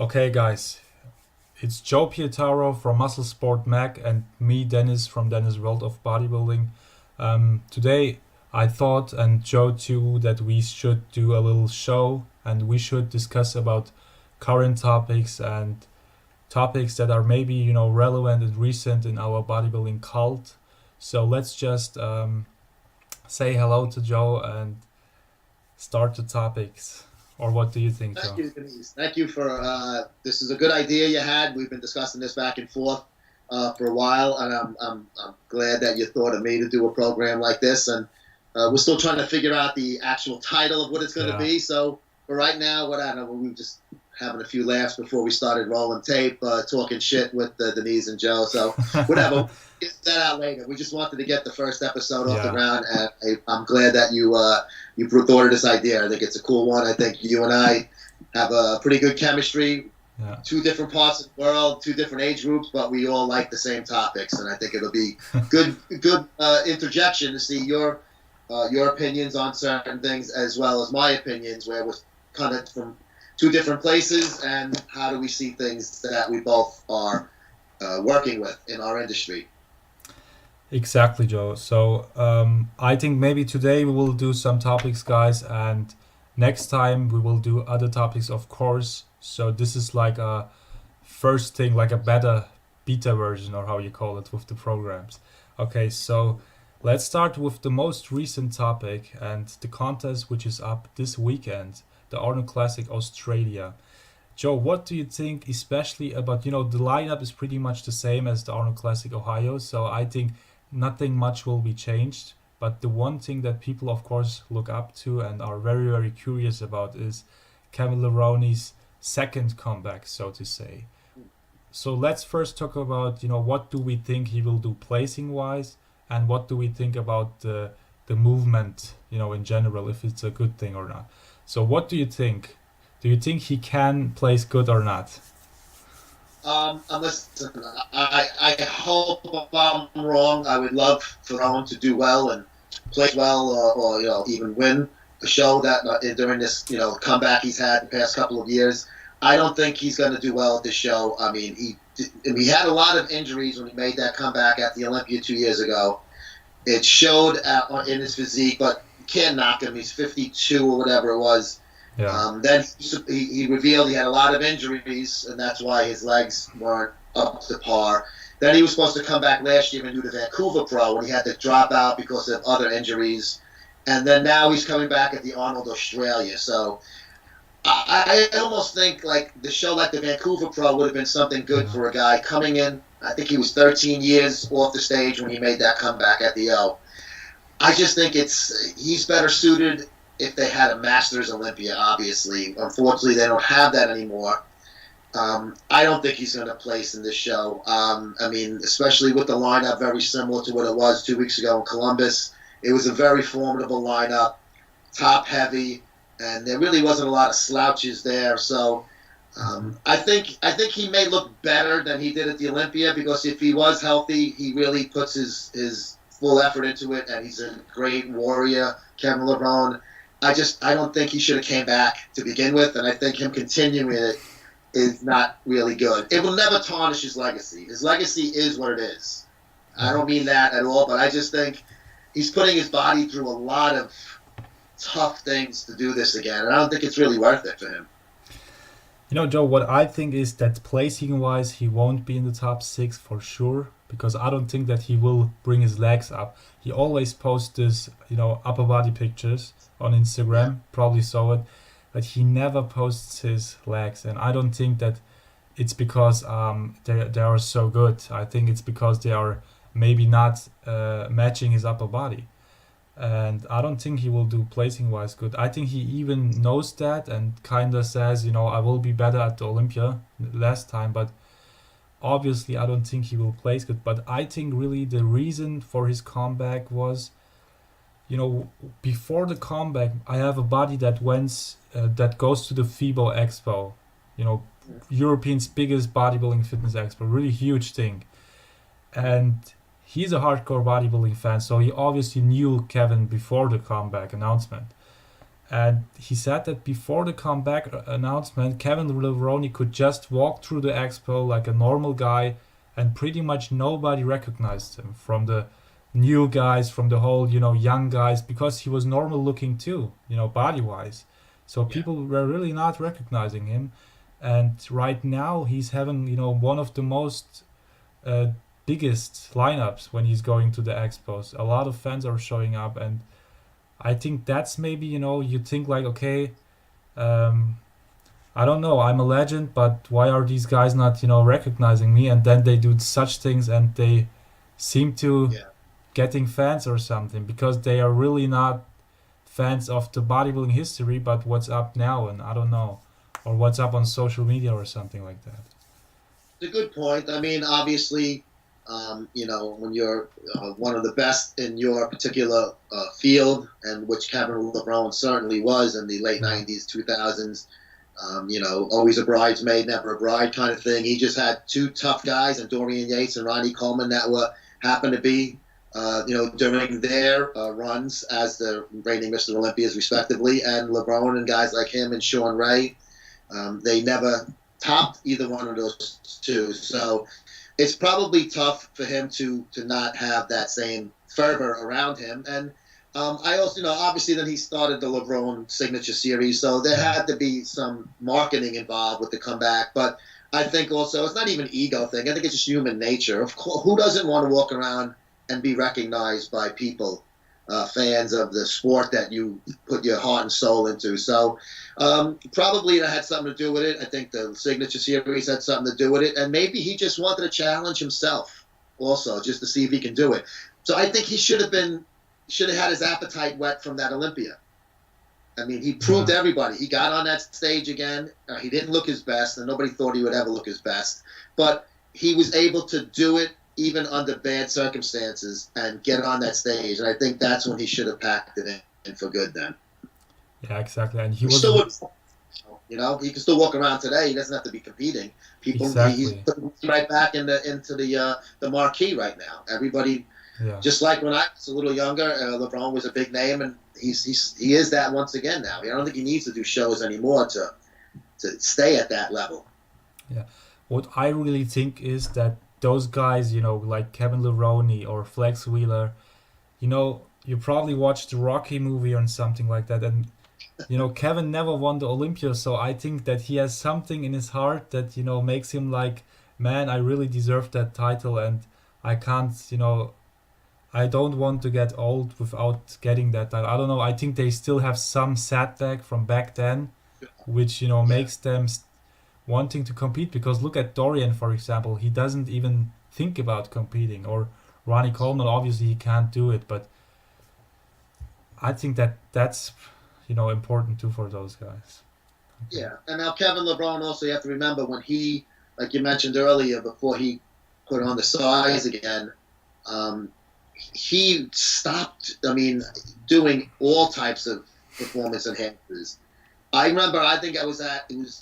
Okay, guys, it's Joe Pietaro from Muscle Sport Mag and me, Deniz from Deniz World of Bodybuilding. Today, I thought, and Joe too, that we should do a little show and we should discuss about current topics and topics that are maybe relevant and recent in our bodybuilding cult. So let's just say hello to Joe and start the topics. Or what do you think, Thank Joe? you, Deniz. Thank you for this is a good idea you had. We've been discussing this back and forth for a while, and I'm glad that you thought of me to do a program like this. And we're still trying to figure out the actual title of what it's going to Yeah. be. So for right now, what I don't know, we were just having a few laughs before we started rolling tape, talking shit with Deniz and Joe. So whatever, we'll get that out later. We just wanted to get the first episode off the Yeah. ground, and I'm glad that you thought of this idea. I think it's a cool one. I think you and I have a pretty good chemistry. Yeah. Two different parts of the world, two different age groups, but we all like the same topics, and I think it'll be good interjection to see your opinions on certain things as well as my opinions, where we're kind of from two different places, and how do we see things that we both are working with in our industry. Exactly, Joe. So I think maybe today we will do some topics, guys, and next time we will do other topics, of course. So this is like a first thing, like a beta version, or how you call it, with the programs. Okay, so let's start with the most recent topic and the contest which is up this weekend, the Arnold Classic Australia. Joe, what do you think, especially about, the lineup is pretty much the same as the Arnold Classic Ohio, so I think nothing much will be changed. But the one thing that people, of course, look up to and are very, very curious about is Kevin Lerone's second comeback, so to say. So let's first talk about, what do we think he will do placing wise, and what do we think about the movement, in general, if it's a good thing or not. So what do you think? Do you think he can place good or not? Listen, I hope I'm wrong. I would love for Owen to do well and play well, or even win a show that during this comeback he's had the past couple of years. I don't think he's going to do well at this show. I mean, he had a lot of injuries when he made that comeback at the Olympia 2 years ago. It showed in his physique, but you can't knock him. He's 52 or whatever it was. Yeah. Then he revealed he had a lot of injuries, and that's why his legs weren't up to par. Then he was supposed to come back last year and do the Vancouver Pro when he had to drop out because of other injuries. And then now he's coming back at the Arnold Australia. So I almost think like the show like the Vancouver Pro would have been something good for a guy coming in. I think he was 13 years off the stage when he made that comeback at the O. I just think he's better suited if they had a Masters Olympia, obviously. Unfortunately, they don't have that anymore. I don't think he's going to place in this show. I mean, especially with the lineup very similar to what it was 2 weeks ago in Columbus. It was a very formidable lineup, top heavy, and there really wasn't a lot of slouches there. So I think he may look better than he did at the Olympia, because if he was healthy, he really puts his full effort into it, and he's a great warrior, Kevin Levrone. I don't think he should have came back to begin with, and I think him continuing it is not really good. It will never tarnish his legacy. His legacy is what it is. I don't mean that at all, but I just think he's putting his body through a lot of tough things to do this again, and I don't think it's really worth it for him. Joe, what I think is that placing wise, he won't be in the top six for sure, because I don't think that he will bring his legs up. He always posts this, upper body pictures on Instagram, probably saw it, but he never posts his legs. And I don't think that it's because they are so good. I think it's because they are maybe not matching his upper body. And I don't think he will do placing wise good. I think he even knows that and kind of says, I will be better at the Olympia last time, but obviously I don't think he will place good. But I think really the reason for his comeback was, before the comeback, I have a body that goes to the FIBO Expo, European's biggest bodybuilding fitness expo, really huge thing. And he's a hardcore bodybuilding fan, so he obviously knew Kevin before the comeback announcement. And he said that before the comeback announcement, Kevin Levrone could just walk through the expo like a normal guy, and pretty much nobody recognized him from the new guys, from the whole, young guys, because he was normal looking too, body wise. So Yeah. people were really not recognizing him. And right now he's having, one of the most uh, biggest lineups when he's going to the expos. A lot of fans are showing up, and I think that's maybe, you think like, okay, um, I don't know, I'm a legend, but why are these guys not, recognizing me? And then they do such things, and they seem to Yeah. getting fans or something, because they are really not fans of the bodybuilding history, but what's up now, and I don't know, or what's up on social media or something like that. It's a good point. I mean, obviously, when you're one of the best in your particular field, and which Kevin Levrone certainly was in the late Yeah, '90s, 2000s, always a bridesmaid, never a bride kind of thing. He just had two tough guys, and Dorian Yates and Ronnie Coleman, that were happened to be, during their runs as the reigning Mr. Olympias, respectively, and Levrone and guys like him and Sean Ray. They never topped either one of those two. So it's probably tough for him to not have that same fervor around him. And I also, obviously then he started the Levrone signature series, so there yeah, had to be some marketing involved with the comeback. But I think also it's not even an ego thing. I think it's just human nature. Of course, who doesn't want to walk around and be recognized by people, fans of the sport that you put your heart and soul into? So probably that had something to do with it. I think the signature series had something to do with it, and maybe he just wanted to challenge himself also, just to see if he can do it. So I think he should have had his appetite whet from that Olympia. I mean, he proved yeah, to everybody. He got on that stage again. He didn't look his best, and nobody thought he would ever look his best. But he was able to do it even under bad circumstances and get on that stage. And I think that's when he should have packed it in for good then. yeah, exactly. And he He was still would, he can still walk around today. He doesn't have to be competing. He's exactly, putting right back into the marquee right now. Everybody, yeah. just like when I was a little younger, LeBron was a big name, and he is that once again now. I don't think he needs to do shows anymore to stay at that level. Yeah. What I really think is that those guys, like Kevin Levrone or Flex Wheeler, you probably watched the Rocky movie or something like that, and Kevin never won the Olympia, so I think that he has something in his heart that makes him like, man, I really deserve that title, and I can't, I don't want to get old without getting that title. I don't know. I think they still have some setback from back then, which Yeah, makes them wanting to compete, because look at Dorian, for example. He doesn't even think about competing, or Ronnie Coleman, obviously he can't do it, but I think that that's important too for those guys. Okay. yeah. And now Kevin LeBron also, you have to remember when he, like you mentioned earlier, before he put on the size again, um, he stopped. I mean, doing all types of performance enhancers. I remember. I think it was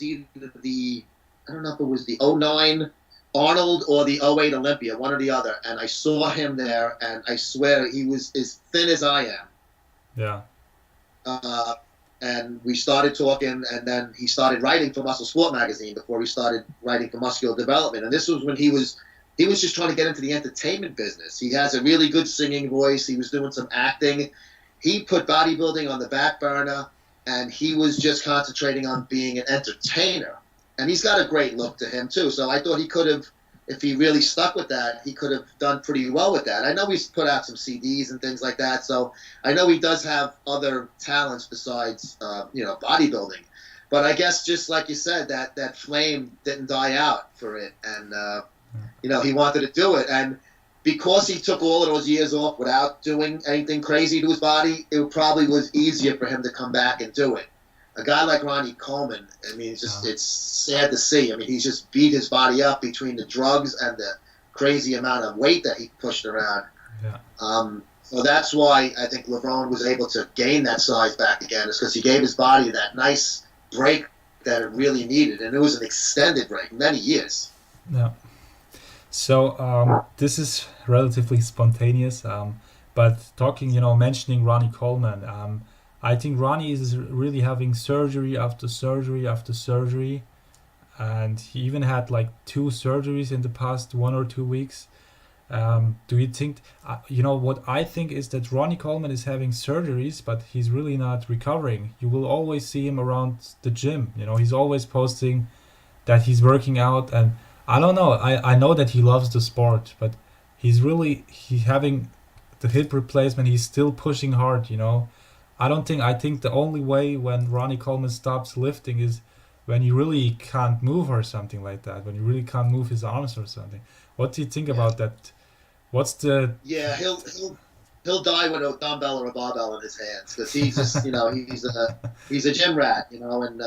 either the. I don't know if it was the '09 Arnold or the '08 Olympia, one or the other. And I saw him there, and I swear he was as thin as I am. Yeah. Uh, and we started talking, and then he started writing for Muscle Sport magazine before he started writing for Muscular Development. And this was when he was just trying to get into the entertainment business. He has a really good singing voice. He was doing some acting. He put bodybuilding on the back burner, and he was just concentrating on being an entertainer. And he's got a great look to him too. So I thought he could have, if he really stuck with that, he could have done pretty well with that. I know he's put out some CDs and things like that, so I know he does have other talents besides, bodybuilding. But I guess just like you said, that flame didn't die out for it, and he wanted to do it. And because he took all of those years off without doing anything crazy to his body, it probably was easier for him to come back and do it. A guy like Ronnie Coleman, I mean, Uh, it's sad to see. I mean, he's just beat his body up between the drugs and the crazy amount of weight that he pushed around. yeah. So that's why I think LeBron was able to gain that size back again, is because he gave his body that nice break that it really needed. And it was an extended break, many years. Yeah. So this is relatively spontaneous, but talking, mentioning Ronnie Coleman, I think Ronnie is really having surgery after surgery after surgery, and he even had like two surgeries in the past 1 or 2 weeks. Do you think, what I think is that Ronnie Coleman is having surgeries, but he's really not recovering. You will always see him around the gym. He's always posting that he's working out, and I don't know. I know that he loves the sport, but he's having the hip replacement. He's still pushing hard. I think the only way when Ronnie Coleman stops lifting is when you really can't move or something like that. When you really can't move his arms or something. What do you think Yeah, about that? What's the yeah. He'll die with a dumbbell or a barbell in his hands because he's just he's a gym rat, and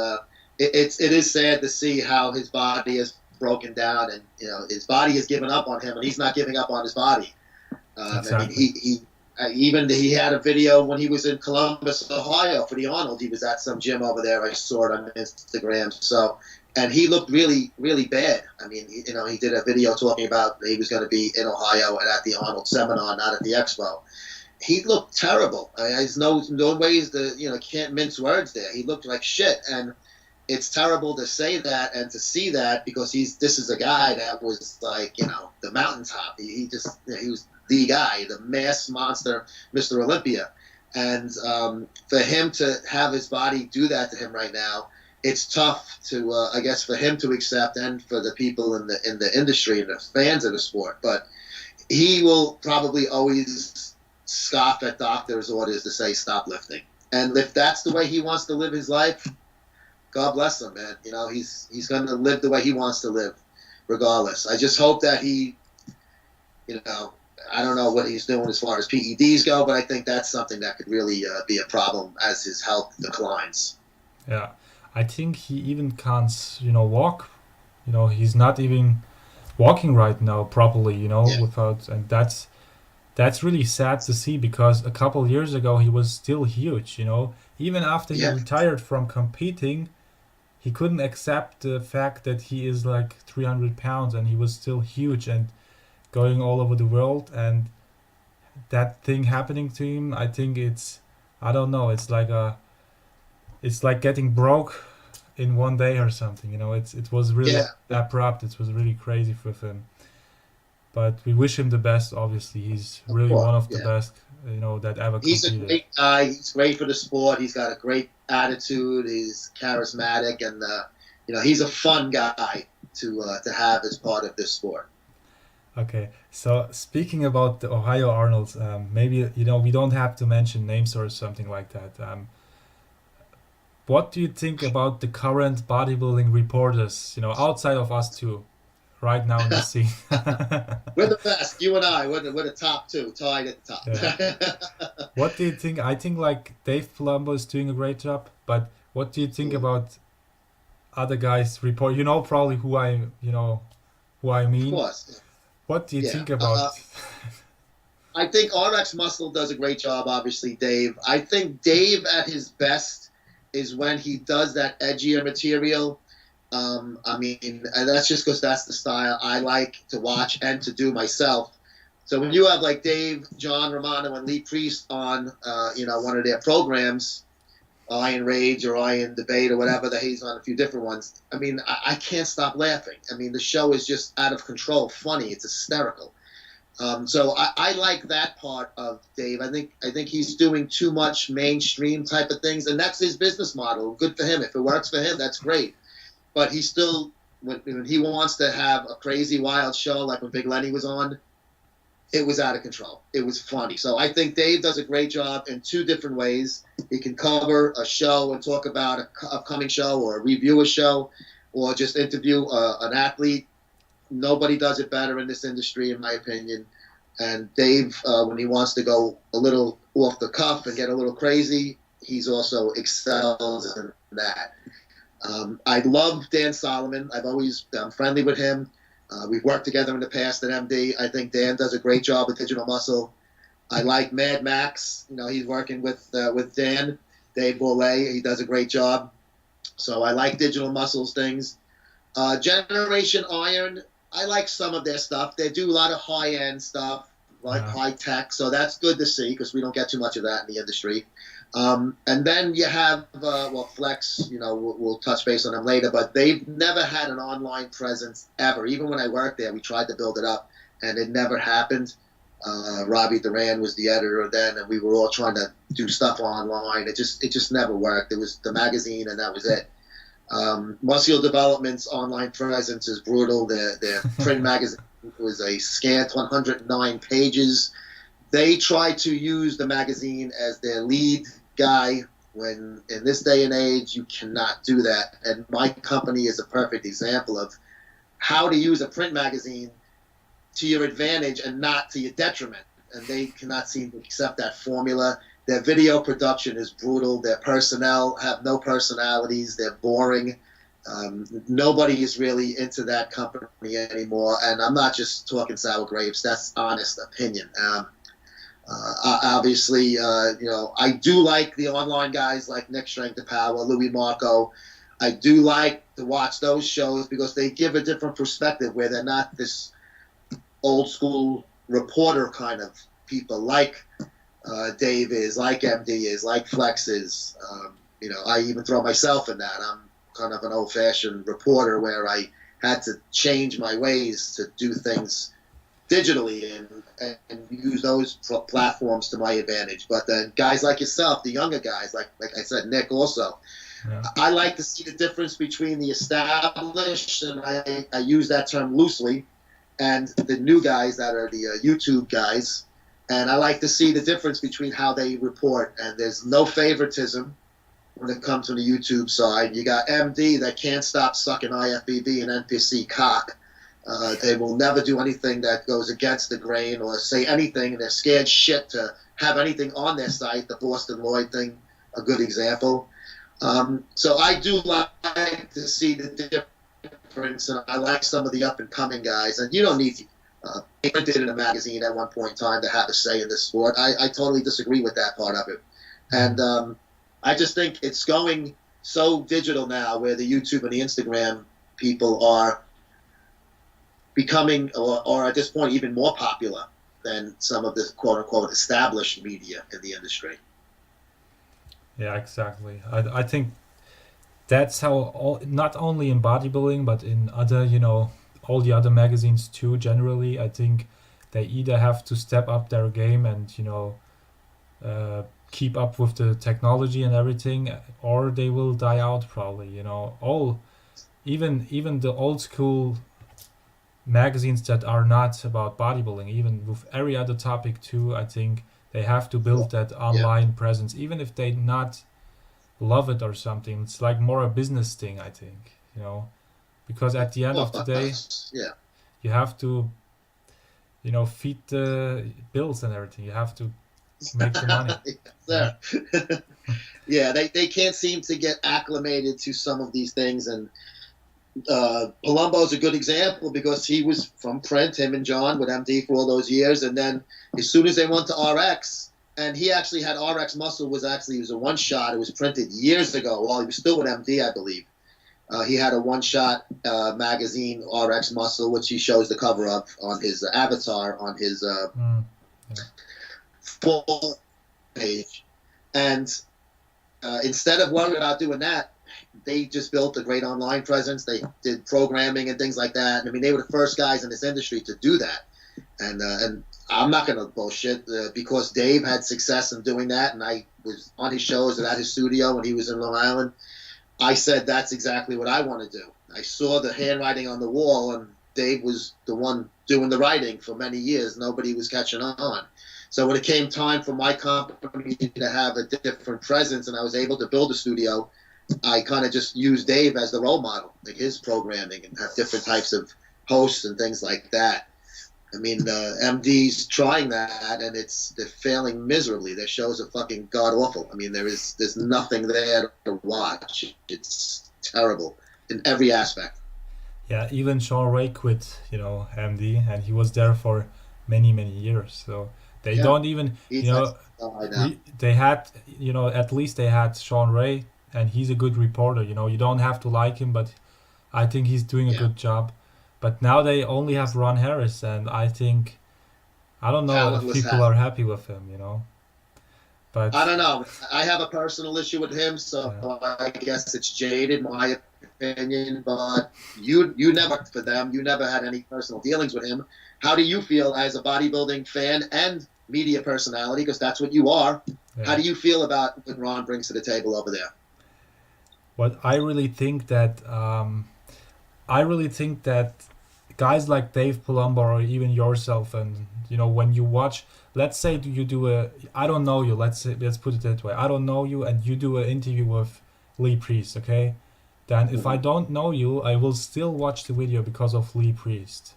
it is sad to see how his body is broken down, and his body has given up on him, and he's not giving up on his body. I mean, exactly? he had a video when he was in Columbus, Ohio, for the Arnold. He was at some gym over there. I saw it on Instagram. So, and he looked really, really bad. I mean, he did a video talking about he was going to be in Ohio and at the Arnold seminar, not at the expo. He looked terrible. I mean, there's no ways to can't mince words there. He looked like shit, and it's terrible to say that and to see that because this is a guy that was like the mountaintop. He was the guy, the mass monster, Mr. Olympia, and for him to have his body do that to him right now, it's tough to I guess for him to accept and for the people in the industry and the fans of the sport. But he will probably always scoff at doctors' orders to say stop lifting, and if that's the way he wants to live his life, God bless him, man. He's going to live the way he wants to live, regardless. I just hope that I don't know what he's doing as far as PEDs go, but I think that's something that could really be a problem as his health declines. Yeah, I think he even can't, walk. He's not even walking right now properly. Yeah, Without, and that's really sad to see because a couple years ago he was still huge. Even after he yeah, retired from competing, he couldn't accept the fact that he is like 300 pounds and he was still huge and going all over the world. And that thing happening to him, I think I don't know, it's like getting broke in one day or something. It was really yeah. abrupt. It was really crazy with him. But we wish him the best. Obviously, he's Of really course, one of the yeah. best, that ever He's a competed. great guy. He's great for the sport. He's got a great attitude. He's charismatic, and he's a fun guy to have as part of this sport. Okay, so speaking about the Ohio Arnolds, maybe we don't have to mention names or something like that. What do you think about the current bodybuilding reporters? Outside of us two, right now in the scene. We're the best. You and I. We're the top two, tied at Yeah. the top. What do you think? I think like Dave Palumbo is doing a great job, but what do you think Mm, about other guys report? Probably who I of mean. course. What do you Yeah. think about? I think RX Muscle does a great job, obviously, Dave. I think Dave at his best is when he does that edgier material. I mean, and that's just because that's the style I like to watch and to do myself. So when you have like Dave, John Romano, and Lee Priest on, one of their programs, Iron Rage or Iron Debate or whatever that he's on, a few different ones. I mean, I can't stop laughing. I mean, the show is just out of control, funny. It's hysterical. So I like that part of Dave. I think he's doing too much mainstream type of things, and that's his business model. Good for him. If it works for him, that's great. But he still, when he wants to have a crazy wild show like when Big Lenny was on, it was out of control. It was funny. So I think Dave does a great job in two different ways. He can cover a show and talk about an upcoming show or review a show or just interview an athlete. Nobody does it better in this industry, in my opinion. And Dave, when he wants to go a little off the cuff and get a little crazy, he's also excels in that. I love Dan Solomon. I'm friendly with him. We've worked together in the past at MD. I think Dan does a great job with Digital Muscle. I like Mad Max. He's working with Dan, Dave Bourlet. He does a great job. So I like Digital Muscle's things. Generation Iron, I like some of their stuff. They do a lot of high-end stuff, like Yeah. high tech. So that's good to see because we don't get too much of that in the industry. And then you have, well, Flex, we'll touch base on them later, but they've never had an online presence ever. Even when I worked there, we tried to build it up, and it never happened. Robbie Duran was the editor then, and we were all trying to do stuff online. It just never worked. It was the magazine, and that was it. Muscular Development's online presence is brutal. Their print magazine was a scant 109 pages. They try to use the magazine as their lead guy when in this day and age you cannot do that. And my company is a perfect example of how to use a print magazine to your advantage and not to your detriment. And they cannot seem to accept that formula. Their video production is brutal. Their personnel have no personalities. They're boring. Nobody is really into that company anymore. And I'm not just talking sour grapes. That's honest opinion. Obviously, I do like the online guys like Nick Strength to Power, Louis Marco. I do like to watch those shows because they give a different perspective where they're not this old school reporter kind of people like Dave is, like MD is, like Flex is. I even throw myself in that. I'm kind of an old-fashioned reporter where I had to change my ways to do things digitally and use those platforms to my advantage. But then guys like yourself, the younger guys, like I said, Nick also, Yeah. I like to see the difference between the established, and I use that term loosely, and the new guys that are the YouTube guys. And I like to see the difference between how they report. And there's no favoritism when it comes to the YouTube side. You got MD that can't stop sucking IFBB and NPC cock. They will never do anything that goes against the grain or say anything, and they're scared shit to have anything on their site. The Boston Lloyd thing, a good example. So I do like to see the difference, and I like some of the up-and-coming guys. And you don't need to print it in a magazine at one point in time to have a say in this sport. I totally disagree with that part of it. And I just think it's going so digital now where the YouTube and the Instagram people are becoming, or at this point, even more popular than some of the quote-unquote established media in the industry. Yeah, exactly. I think that's how not only in bodybuilding but in other, all the other magazines too. Generally, I think they either have to step up their game and keep up with the technology and everything, or they will die out probably. Even the old school magazines that are not about bodybuilding, even with every other topic too, I think they have to build that online presence, even if they not love it or something. It's like more a business thing, I think, because at the end of the day, you have to, feed the bills and everything. You have to make the money. Yeah, they can't seem to get acclimated to some of these things. And Palumbo's a good example because he was from print, him and John with MD for all those years. And then as soon as they went to RX, and he actually had RX Muscle, was a one shot. It was printed years ago while he was still with MD, I believe. He had a one shot magazine, RX Muscle, which he shows the cover of on his avatar on his full page. And instead of worrying about doing that, they just built a great online presence. They did programming and things like that. I mean, they were the first guys in this industry to do that. And I'm not going to bullshit because Dave had success in doing that, and I was on his shows and at his studio when he was in Long Island. I said that's exactly what I want to do. I saw the handwriting on the wall, and Dave was the one doing the writing for many years. Nobody was catching on. So when it came time for my company to have a different presence and I was able to build a studio, I kind of just used Dave as the role model, like his programming, and have different types of hosts and things like that. I mean, MD's trying that, and they're failing miserably. Their shows are fucking god awful. I mean, there's nothing there to watch. It's terrible in every aspect. Yeah, even Sean Ray quit, MD, and he was there for many, many years. So they don't even, they had, at least they had Sean Ray, and he's a good reporter. You don't have to like him, but I think he's doing a good job. But now they only have Ron Harris, and I don't know if people are happy with him, I But don't know. I have a personal issue with him, so yeah. I guess it's jaded, my opinion. But you never for them. You never had any personal dealings with him. How do you feel as a bodybuilding fan and media personality? Because that's what you are. How Yeah. do you feel about what Ron brings to the table over there? What I really think that guys like Dave Palumbo or even yourself, and when you watch, let's say you do a, I don't know you, let's put it that way. I don't know you, and you do an interview with Lee Priest, okay? Then if I Mm-hmm. don't know you, I will still watch the video because of Lee Priest.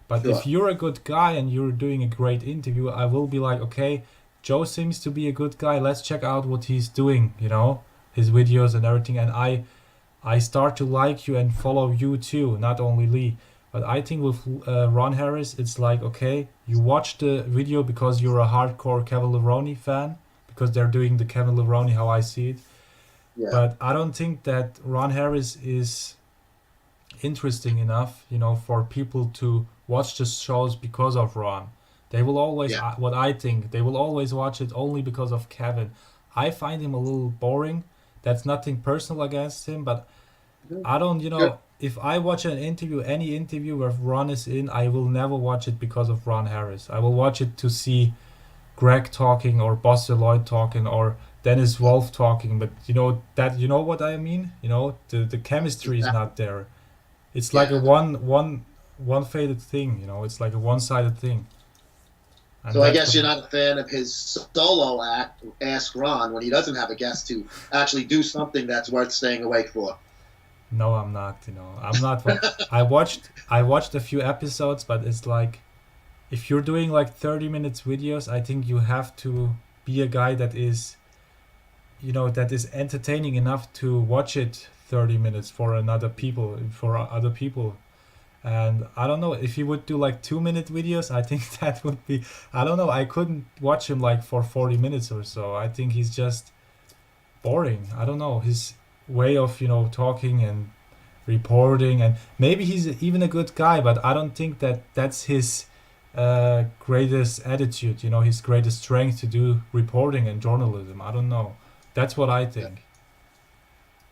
But if Sure. you're a good guy and you're doing a great interview, I will be like, okay, Joe seems to be a good guy. Let's check out what he's doing, his videos and everything. And I start to like you and follow you too, not only Lee. But I think with Ron Harris, it's like, okay, you watch the video because you're a hardcore Kevin Levrone fan, because they're doing the Kevin Levrone how I see it. Yeah. But I don't think that Ron Harris is interesting enough, for people to watch the shows because of Ron. They will always, Yeah. what I think, they will always watch it only because of Kevin. I find him a little boring. That's nothing personal against him, but Mhm. I don't, Sure. if I watch an interview, any interview where Ron is in, I will never watch it because of Ron Harris. I will watch it to see Greg talking or Buster Lloyd talking or Dennis Wolf talking, but you know what I mean? The chemistry is Exactly. not there. It's like a Yeah. one faded thing, It's like a one-sided thing, and So I that's guess what. you're not a fan of his solo act, Ask Ron, when he doesn't have a guest to actually do something that's worth staying awake for. No, I'm not. I'm not. I watched a few episodes, but it's like if you're doing like 30 minutes videos, I think you have to be a guy that is entertaining enough to watch it 30 minutes for other people. And I don't know if he would do like 2-minute videos. I think that would be. I don't know. I couldn't watch him like for 40 minutes or so. I think he's just boring. I don't know his way of talking and reporting, and maybe he's even a good guy, but I don't think that that's his greatest attitude. His greatest strength to do reporting and journalism. I don't know. That's what I Yeah. think.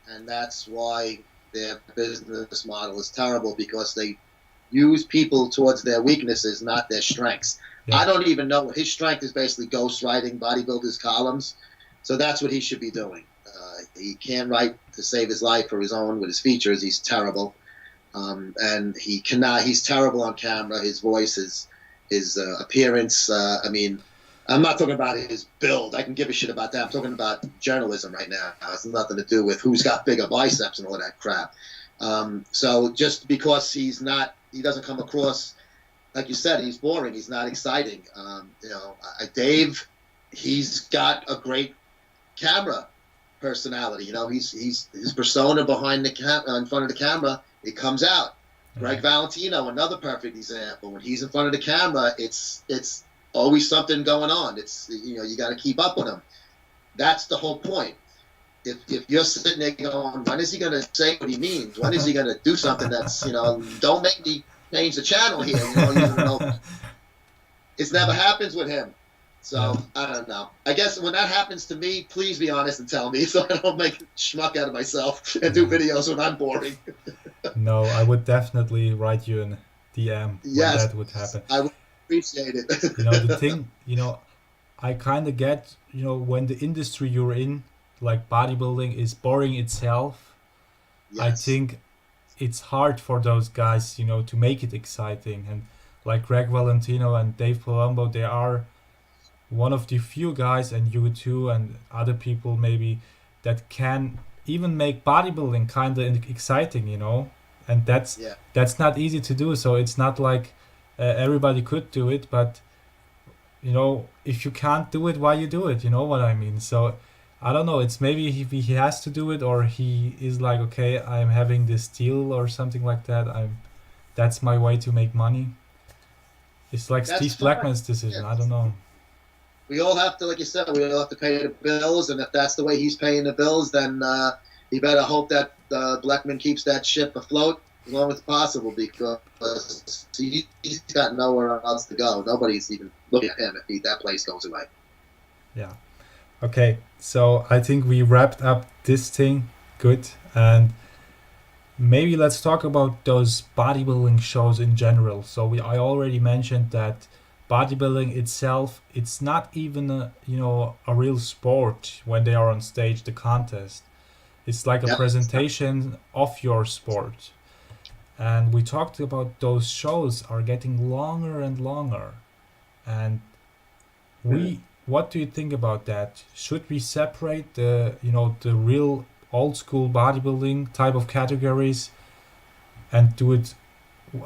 And that's why their business model is terrible because they use people towards their weaknesses, not their strengths. Yeah. I don't even know. His strength is basically ghostwriting bodybuilders' columns. So that's what he should be doing. He can't write to save his life or his own with his features. He's terrible. And he cannot. He's terrible on camera. His voice, his appearance. I mean, I'm not talking about his build. I can give a shit about that. I'm talking about journalism right now. It has nothing to do with who's got bigger biceps and all that crap. So just because he doesn't come across like you said, he's boring. He's not exciting. Dave, he's got a great camera personality. He's his persona behind in front of the camera. It comes out. Yeah. Greg Valentino, another perfect example. When he's in front of the camera, it's always something going on. It's you got to keep up with him. That's the whole point. If you're sitting there going, when is he going to say what he means? When is he going to do something that's don't make me change the channel here. It never happens with him. Yeah. So I don't know. I guess when that happens to me, please be honest and tell me so I don't make a schmuck out of myself and do Yeah. videos when I'm boring. No, I would definitely write you in DM when Yes, that would happen. I would appreciate it. The thing, I kind of get, when the industry you're in, like bodybuilding, is boring itself. I Yes. think it's hard for those guys, to make it exciting. And like Greg Valentino and Dave Palumbo, they are one of the few guys, and you too, and other people maybe, that can even make bodybuilding kind of exciting, And that's Yeah. that's not easy to do. So it's not like everybody could do it, but if you can't do it, why you do it? You know what I mean? So I don't know. It's maybe he has to do it, or he is like, okay, I'm having this deal or something like that. That's my way to make money. It's like That's Steve fine. Blackman's decision. Yeah. I don't know. We all have to, like you said, we all have to pay the bills, and if that's the way he's paying the bills, then he better hope that Blackman keeps that ship afloat as long as possible because he's got nowhere else to go. Nobody's even looking at him if that place goes away. Yeah. Okay, so I think we wrapped up this thing good, and maybe let's talk about those bodybuilding shows in general. So I already mentioned that bodybuilding itself, it's not even a real sport when they are on stage, the contest. It's like a Yep. presentation of your sport. And we talked about those shows are getting longer and longer. And what do you think about that? Should we separate the real old school bodybuilding type of categories and do it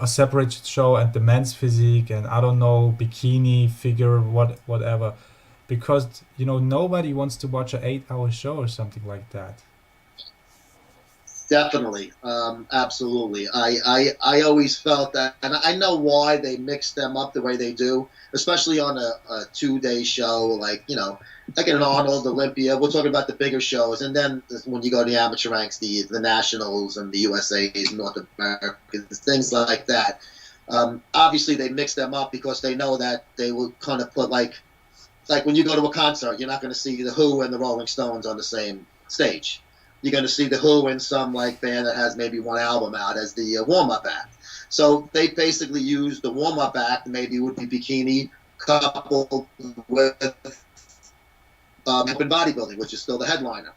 a separate show and the men's physique and I don't know bikini figure whatever because nobody wants to watch an 8 hour show or something like that. Definitely, absolutely. I always felt that, and I know why they mix them up the way they do, especially on a 2 day show, like an Arnold, Olympia. We're talking about the bigger shows, and then when you go to the amateur ranks, the nationals and the USA's, North Americans, things like that. Obviously, they mix them up because they know that they will kind of put like when you go to a concert, you're not going to see the Who and the Rolling Stones on the same stage. You're going to see the Who and some like band that has maybe one album out as the warm-up act. So they basically use the warm-up act, maybe it would be bikini, coupled with open bodybuilding, which is still the headliner.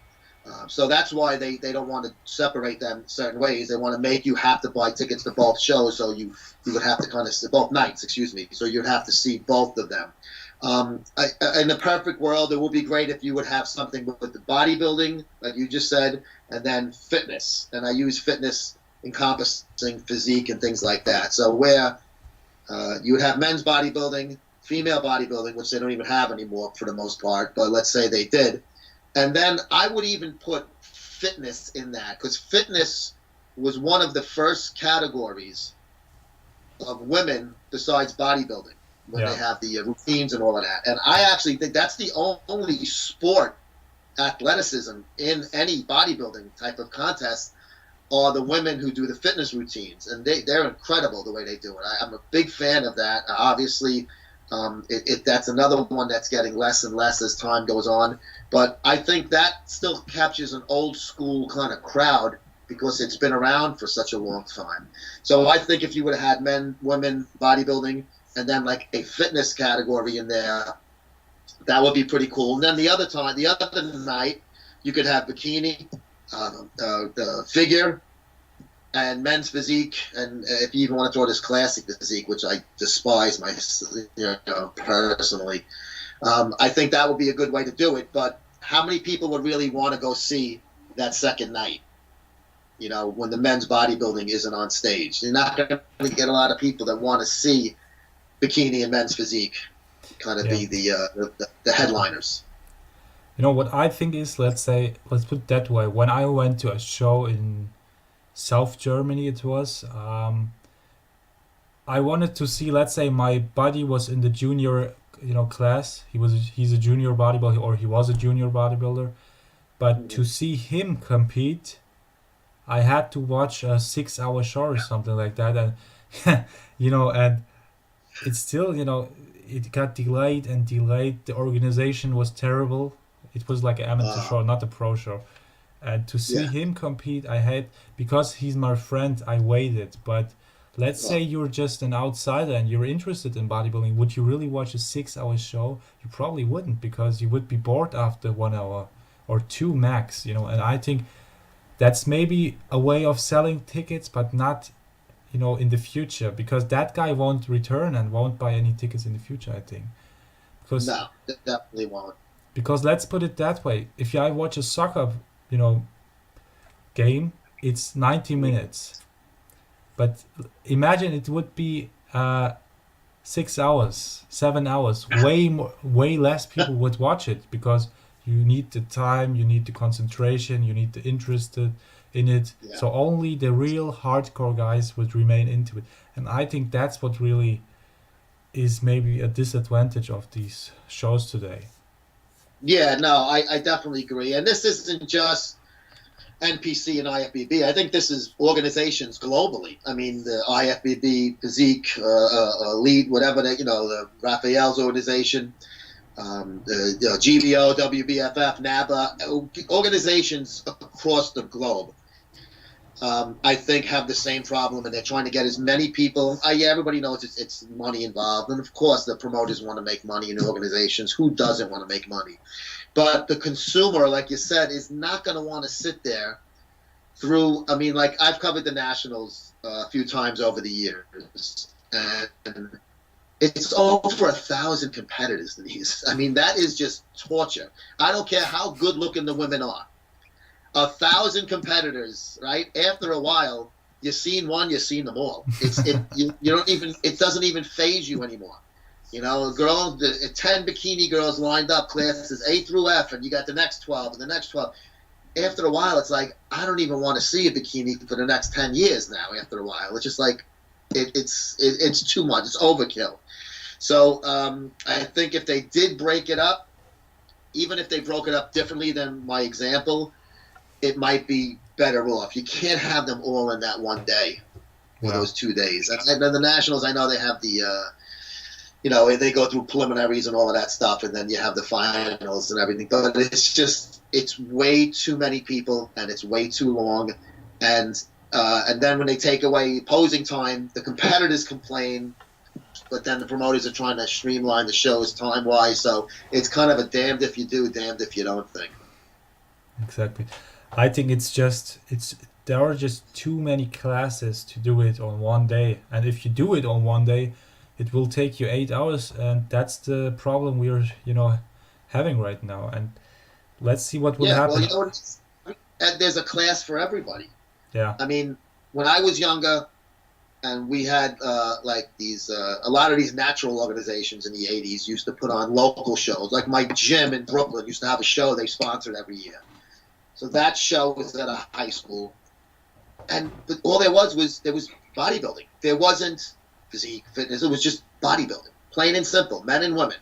So that's why they don't want to separate them certain ways. They want to make you have to buy tickets to both shows, so you would have to kind of both nights, excuse me. So you'd have to see both of them. In a perfect world, it would be great if you would have something with the bodybuilding, like you just said, and then fitness. And I use fitness encompassing physique and things like that. So where you would have men's bodybuilding, female bodybuilding, which they don't even have anymore for the most part, but let's say they did. And then I would even put fitness in that because fitness was one of the first categories of women besides bodybuilding when they Yeah. have the routines and all of that. And I actually think that's the only sport athleticism in any bodybuilding type of contest are the women who do the fitness routines. And they're incredible the way they do it. I'm a big fan of that. Obviously, that's another one that's getting less and less as time goes on. But I think that still captures an old school kind of crowd because it's been around for such a long time. So I think if you would have had men, women, bodybuilding, and then like a fitness category in there, that would be pretty cool. And then the other night, you could have bikini, the figure, and men's physique, and if you even want to throw this classic physique, which I despise personally, I think that would be a good way to do it. But how many people would really want to go see that second night? When the men's bodybuilding isn't on stage, you're not going to get a lot of people that want to see bikini and men's physique kind of Yeah. be the headliners. What I think is, let's put it that way. When I went to a show in South Germany, it was, I wanted to see, let's say my buddy was in the junior, class. He's a junior bodybuilder, or he was a junior bodybuilder. But to see him compete, I had to watch a 6 hour show or something like that. And, and it's still, it got delayed and delayed. The organization was terrible. It was like an amateur Uh, show, not a pro show. And to see yeah. him compete, I had, because he's my friend, I waited. But let's say Uh, you're just an outsider and you're interested in bodybuilding, would you really watch a 6 hour show? You probably wouldn't because you would be bored after 1 hour or two max, And I think that's maybe a way of selling tickets, but not, in the future because that guy won't return and won't buy any tickets in the future, I think. Because no, definitely won't. because let's put it that way. If I watch a soccer, you know, game, it's 90 minutes. But imagine it would be 6 hours, 7 hours. Way less people would watch it because you need the time, you need the concentration, you need the interest in it. Yeah. So only the real hardcore guys would remain into it. And I think that's what really is maybe a disadvantage of these shows today. Yeah, no, I definitely agree. And this isn't just NPC and IFBB. I think this is organizations globally. I mean, the IFBB, Physique, Elite, whatever, the Raphael's organization. GBO, WBFF, NABA, organizations across the globe, I think have the same problem, and they're trying to get as many people. Yeah, everybody knows it's money involved, and of course the promoters want to make money in organizations. Who doesn't want to make money? But the consumer, like you said, is not going to want to sit there through. I mean, like I've covered the Nationals a few times over the years, and it's over 1,000 competitors, Denise. I mean, that is just torture. I don't care how good looking the women are. 1,000 competitors, right? After a while, you've seen one, you've seen them all. You don't even, it doesn't even phase you anymore. You know, 10 bikini girls lined up, classes A through F, and you got the next 12 and the next 12. After a while, it's like, I don't even want to see a bikini for the next 10 years now. After a while, it's just like, it's too much. It's overkill. So I think if they did break it up, even if they broke it up differently than my example, it might be better off. You can't have them all in that one day or those 2 days. And then the Nationals, I know they have the, they go through preliminaries and all of that stuff, and then you have the finals and everything. But it's way too many people, and it's way too long. And then when they take away posing time, the competitors complain. But then the promoters are trying to streamline the shows time-wise, so it's kind of a damned if you do, damned if you don't thing. Exactly. I think there are just too many classes to do it on one day, and if you do it on one day, it will take you 8 hours, and that's the problem we're having right now. And let's see what will Yeah, happen. well, and there's a class for everybody. Yeah, I mean, when I was younger, and we had like these, a lot of these natural organizations in the 80s used to put on local shows. Like my gym in Brooklyn used to have a show they sponsored every year. So that show was at a high school. But all there was bodybuilding. There wasn't physique, fitness. It was just bodybuilding, plain and simple, men and women.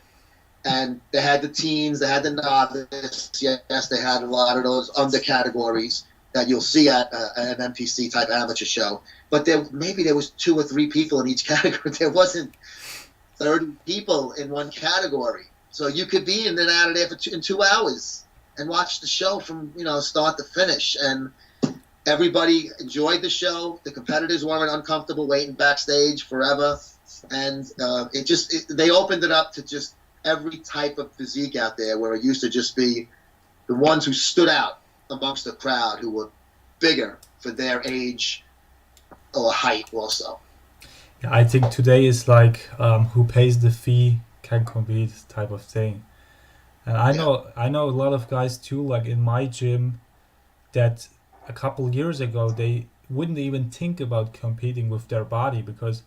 And they had the teens, they had the novice. Yes, they had a lot of those under categories that you'll see at an MPC type amateur show. But maybe there was 2 or 3 people in each category. There wasn't 30 people in one category. So you could be in and out of there in 2 hours and watch the show from start to finish. And everybody enjoyed the show. The competitors weren't uncomfortable waiting backstage forever. And they opened it up to just every type of physique out there, where it used to just be the ones who stood out amongst the crowd, who were bigger for their age or height also. yeah. I think today is like who pays the fee can compete type of thing. And I know a lot of guys too, like in my gym, that a couple years ago they wouldn't even think about competing with their body because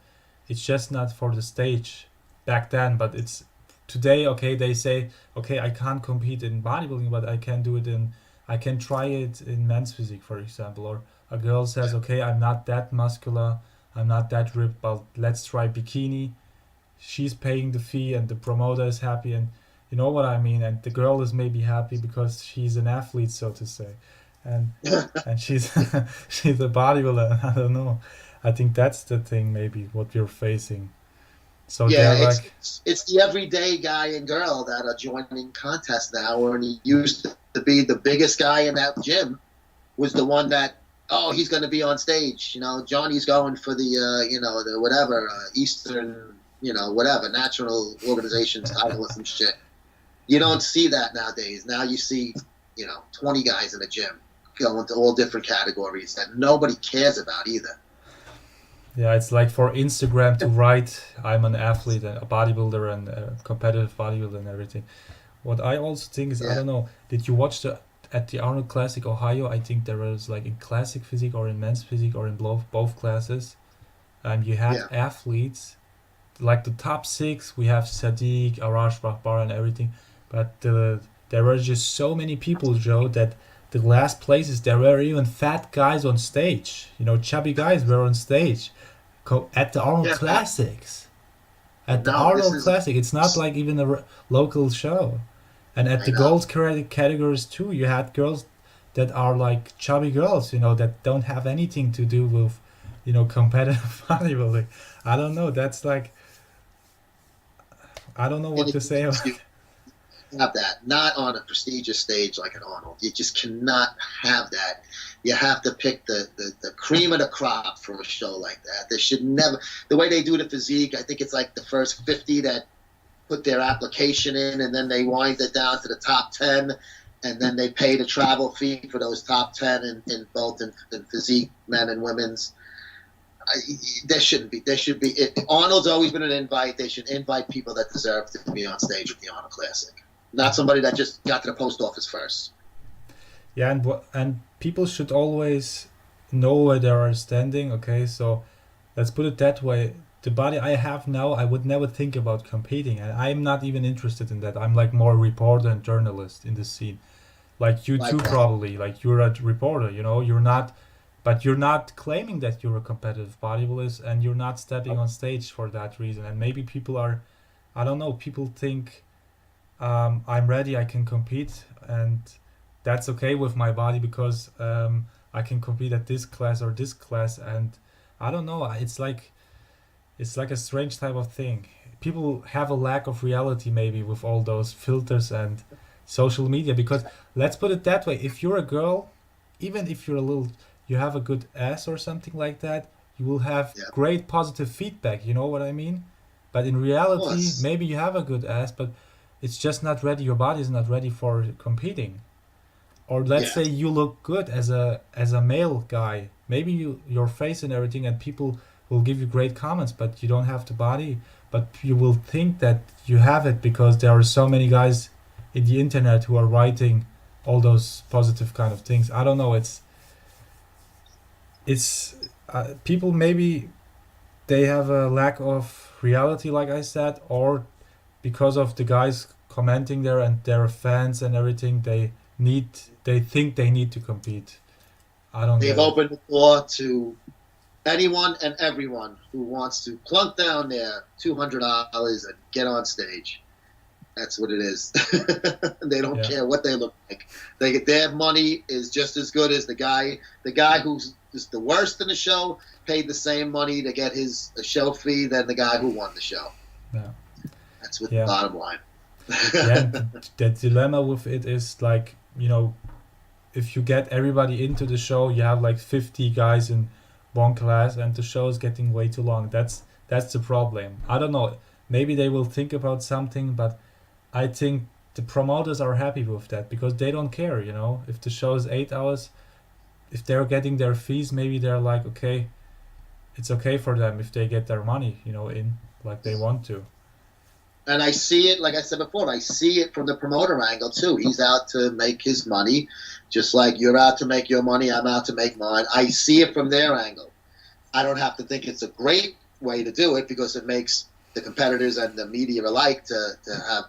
it's just not for the stage back then. But it's today, okay, they say, okay, I can't compete in bodybuilding, but I can try it in men's physique, for example. Or a girl says, okay, I'm not that muscular, I'm not that ripped, but let's try bikini. She's paying the fee and the promoter is happy, and you know what I mean. And the girl is maybe happy because she's an athlete, so to say, and she's she's a bodybuilder. I don't know. I think that's the thing, maybe what we're facing. So Yeah, they're like, it's the everyday guy and girl that are joining contests now. When he used to be the biggest guy in that gym, was the one that, oh, he's going to be on stage. Johnny's going for the the whatever Eastern whatever national organizations title or some shit. You don't see that nowadays. Now you see 20 guys in a gym going to all different categories that nobody cares about either. yeah, it's like for Instagram to write, I'm an athlete, a bodybuilder, and a competitive bodybuilder, and everything. What I also think is, I Yeah, don't know, did you watch at the Arnold Classic Ohio? I think there was like in classic physique or in men's physique or in both classes, and you had yeah, athletes like the top 6. We have Sadiq, Arash, Rahbar, and everything, but there were just so many people, Joe, that the last places there were even fat guys on stage. Chubby guys were on stage at the Arnold yeah. Classics. At the No, this Arnold is. Classic, it's not like even a local show. And at I the know. gold categories too, you had girls that are like chubby girls, that don't have anything to do with, competitive bodybuilding. I don't know. That's like, I don't know And what to say about. have that. Not on a prestigious stage like an Arnold. You just cannot have that. You have to pick the cream of the crop for a show like that. There should never, the way they do the physique, I think it's like the first 50 that put their application in, and then they wind it down to the top 10, and then they pay the travel fee for those top 10 in both in physique, men and women's. There shouldn't be. There should be. Arnold's always been an invite. They should invite people that deserve to be on stage with the Arnold Classic, not somebody that just got to the post office first. Yeah, and people should always know where they are standing. Okay, so let's put it that way. The body I have now, I would never think about competing, and I'm not even interested in that. I'm like more reporter and journalist in the scene, like you too Like that. probably. Like you're a reporter, you know. You're not, but you're not claiming that you're a competitive bodybuilder, and you're not stepping on stage for that reason. And maybe people are, I don't know. People think I'm ready, I can compete, and that's okay with my body because I can compete at this class or this class, and I don't know. It's like a strange type of thing. People have a lack of reality maybe with all those filters and social media because let's put it that way. If you're a girl, even if you're a little, you have a good ass or something like that, you will have Yeah, of great positive feedback. You know what I mean? But in reality, course. maybe you have a good ass, but it's just not ready. Your body is not ready for competing. Or let's Yeah, say you look good as a male guy. Maybe your face and everything, and people will give you great comments, but you don't have the body. But you will think that you have it because there are so many guys in the internet who are writing all those positive kind of things. I don't know. It's people maybe they have a lack of reality, like I said, or because of the guys commenting there and their fans and everything, need they think they need to compete. I don't They've get it. opened the door to anyone and everyone who wants to plunk down their $200 and get on stage. That's what it is. They don't Yeah, care what they look like. Their money is just as good as the guy. The guy who's just the worst in the show paid the same money to get his show fee than the guy who won the show. yeah, That's what the yeah, bottom line. yeah. And the dilemma with it is like if you get everybody into the show, you have like 50 guys in one class, and the show is getting way too long. That's the problem. I don't know. Maybe they will think about something, but I think the promoters are happy with that because they don't care. If the show is 8 hours, if they're getting their fees, maybe they're like, okay, it's okay for them if they get their money, in like they want to. And I see it, like I said before, I see it from the promoter angle too. He's out to make his money, just like you're out to make your money. I'm out to make mine. I see it from their angle. I don't have to think it's a great way to do it because it makes the competitors and the media alike to have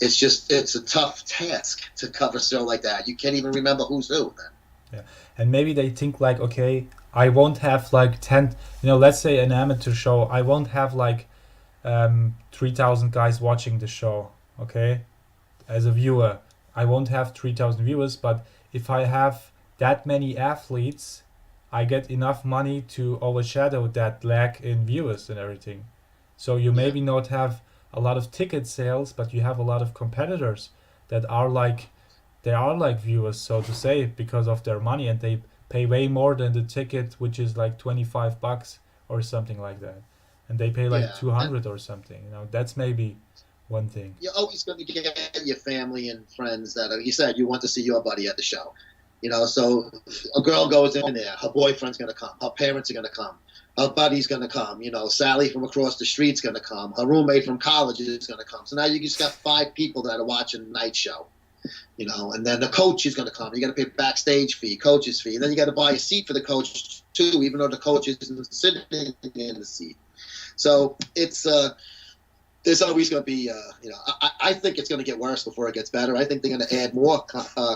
it's a tough task to cover a show like that. You can't even remember who's who then. Yeah, and maybe they think like, okay, I won't have like 10. Let's say an amateur show. I won't have like 3,000 guys watching the show. Okay, as a viewer, I won't have 3,000 viewers, but if I have that many athletes, I get enough money to overshadow that lack in viewers and everything. So you Yeah, maybe not have a lot of ticket sales, but you have a lot of competitors that are like they are like viewers, so to say, because of their money, and they pay way more than the ticket, which is like $25 or something like that, and they pay like yeah. And 200 or something. That's maybe one thing. you're always going to get your family and friends that, like you said, you want to see your buddy at the show. So a girl goes in there, her boyfriend's going to come, her parents are going to come, her buddy's going to come, Sally from across the street's going to come, her roommate from college is going to come. So now you just got 5 people that are watching the night show, and then the coach is going to come. You got to pay backstage fee, coach's fee, and then you got to buy a seat for the coach too, even though the coach isn't sitting in the seat. So it's there's always going to be, I think it's going to get worse before it gets better. I think they're going to add more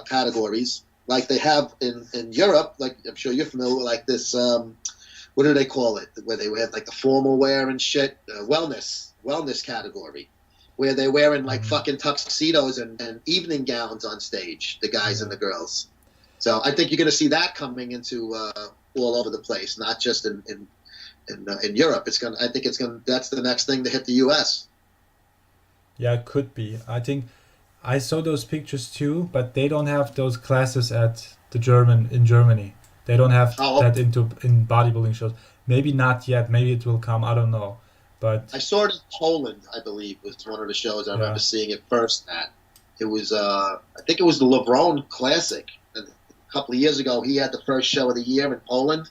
categories like they have in Europe. Like I'm sure you're familiar with, like this, what do they call it? Where they have like the formal wear and shit, wellness category, where they're wearing like Mm, fucking tuxedos and evening gowns on stage, the guys and yeah. the girls. So I think you're going to see that coming into all over the place, not just in Europe. I think it's gonna. That's the next thing to hit the U.S. Yeah, it could be. I think I saw those pictures too, but they don't have those classes at the German in Germany. They don't have Oh, that into in bodybuilding shows. Maybe not yet. Maybe it will come. I don't know. But I saw it in Poland, I believe, was one of the shows I remember yeah, seeing it first at. It was, I think it was the Levrone Classic. And a couple of years ago, he had the first show of the year in Poland.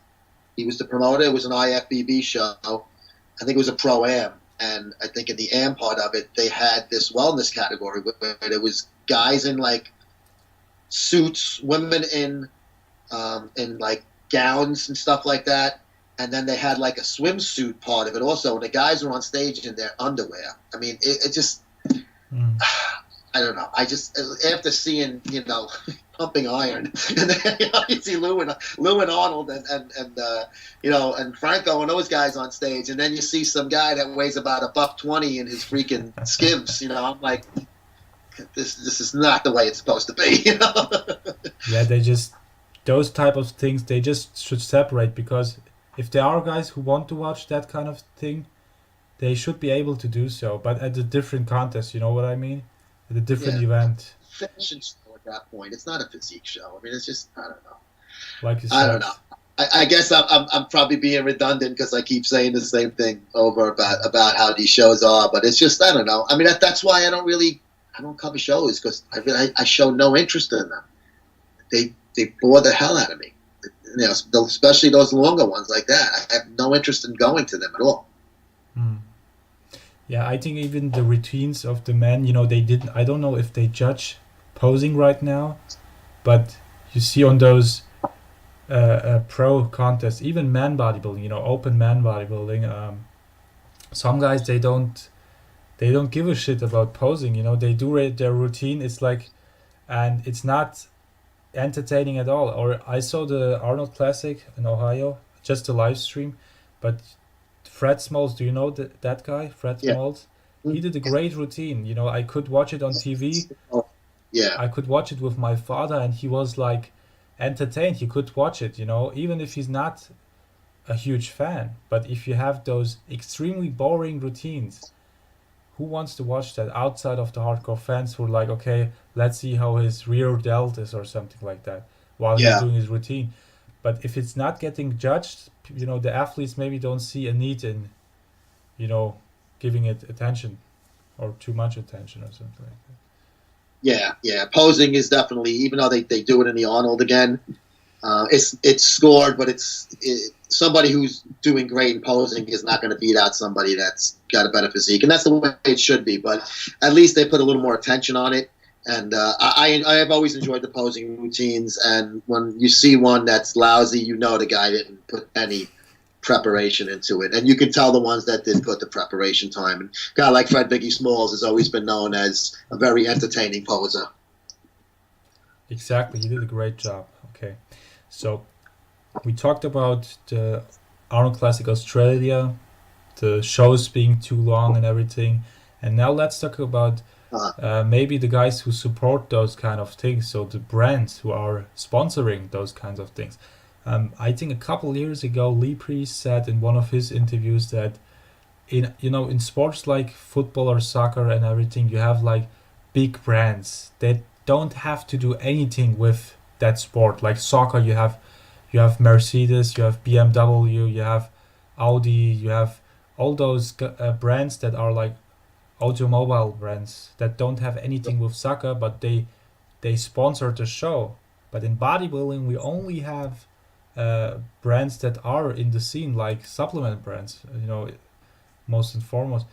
He was the promoter. It was an IFBB show. I think it was a pro-am. And I think in the am part of it, they had this wellness category where there was guys in like suits, women in like gowns and stuff like that. And then they had like a swimsuit part of it also. And the guys were on stage in their underwear. I mean, it just, mm, I don't know. I just, after seeing, pumping iron, and then you see Lou and Arnold and Franco and those guys on stage, and then you see some guy that weighs about $120 in his freaking skivs. I'm like, this is not the way it's supposed to be. yeah. They just those type of things. They just should separate because if there are guys who want to watch that kind of thing, they should be able to do so. But at a different contest, you know what I mean? At a different Yeah, event, fashion show at that point. It's not a physique show. I mean, it's just, I don't know. like you I don't said. know. I guess I'm probably being redundant because I keep saying the same thing over about how these shows are, but it's just, I don't know. I mean, that's why I don't cover shows, because I show no interest in them. They bore the hell out of me. Especially those longer ones like that. I have no interest in going to them at all. Hmm. Yeah, I think even the routines of the men, they didn't. I don't know if they judge posing right now, but you see on those pro contests, even man bodybuilding, open man bodybuilding, some guys they don't give a shit about posing. They do their routine. It's like, and it's not entertaining at all. Or I saw the Arnold Classic in Ohio, just a live stream, but Fred Smalls, do you know that guy, Fred Yeah. Smalls? He did a great routine. I could watch it on TV. Yeah. I could watch it with my father, and he was like entertained. He could watch it, even if he's not a huge fan. But if you have those extremely boring routines, who wants to watch that outside of the hardcore fans who are like, okay, let's see how his rear delt is or something like that while he's Yeah. doing his routine. But if it's not getting judged, the athletes maybe don't see a need in, you know, giving it attention or too much attention or something like that. Yeah. Posing is definitely, even though they do it in the Arnold again, it's scored, but somebody who's doing great in posing is not going to beat out somebody that's got a better physique, and that's the way it should be. But at least they put a little more attention on it, and I have always enjoyed the posing routines. And when you see one that's lousy, the guy didn't put any preparation into it, and you can tell the ones that did put the preparation time. And a guy like Fred Biggie Smalls has always been known as a very entertaining poser. Exactly, he did a great job. Okay, so we talked about the Arnold Classic Australia, the shows being too long and everything, and now let's talk about Uh, maybe the guys who support those kind of things, so the brands who are sponsoring those kinds of things. I think a couple years ago, Lee Priest said in one of his interviews that in sports like football or soccer and everything, you have like big brands that don't have to do anything with that sport. Like soccer, you have Mercedes, you have BMW, you have Audi, you have all those brands that are like automobile brands that don't have anything with soccer, but they sponsor the show. But in bodybuilding, we only have brands that are in the scene, like supplement brands. Most and foremost.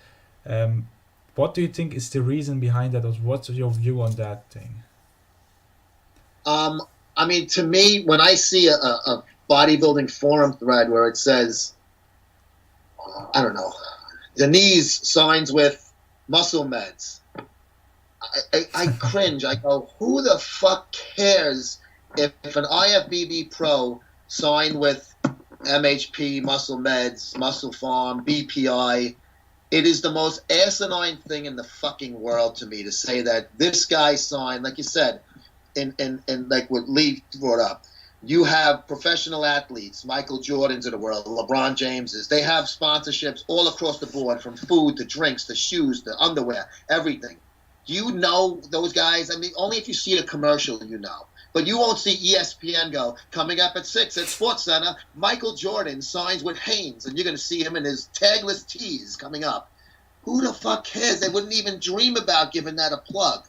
Um, what do you think is the reason behind that? Or what's your view on that thing? Um, I mean, to me, when I see a bodybuilding forum thread where it says, I don't know, Deniz signs with Muscle Meds, I cringe. I go, who the fuck cares if an IFBB pro signed with MHP, Muscle Meds, Muscle Farm, BPI? It is the most asinine thing in the fucking world to me to say that this guy signed, like you said, and like what Lee brought up. You have professional athletes, Michael Jordans of the world, LeBron Jameses. They have sponsorships all across the board, from food to drinks to shoes to underwear, everything. Do you know those guys? I mean, only if you see a commercial, you know. But you won't see ESPN go, coming up at 6 at Sports Center, Michael Jordan signs with Hanes, and you're going to see him in his tagless tees coming up. Who the fuck cares? They wouldn't even dream about giving that a plug.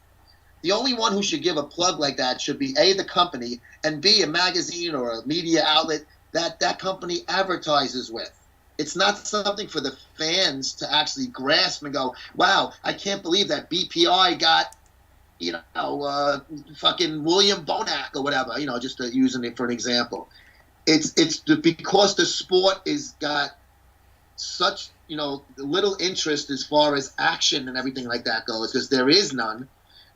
The only one who should give a plug like that should be A, the company, and B, a magazine or a media outlet that that company advertises with. It's not something for the fans to actually grasp and go, wow, I can't believe that BPI got, fucking William Bonac or whatever, just using it for an example. It's because the sport is got such, little interest as far as action and everything like that goes, because there is none,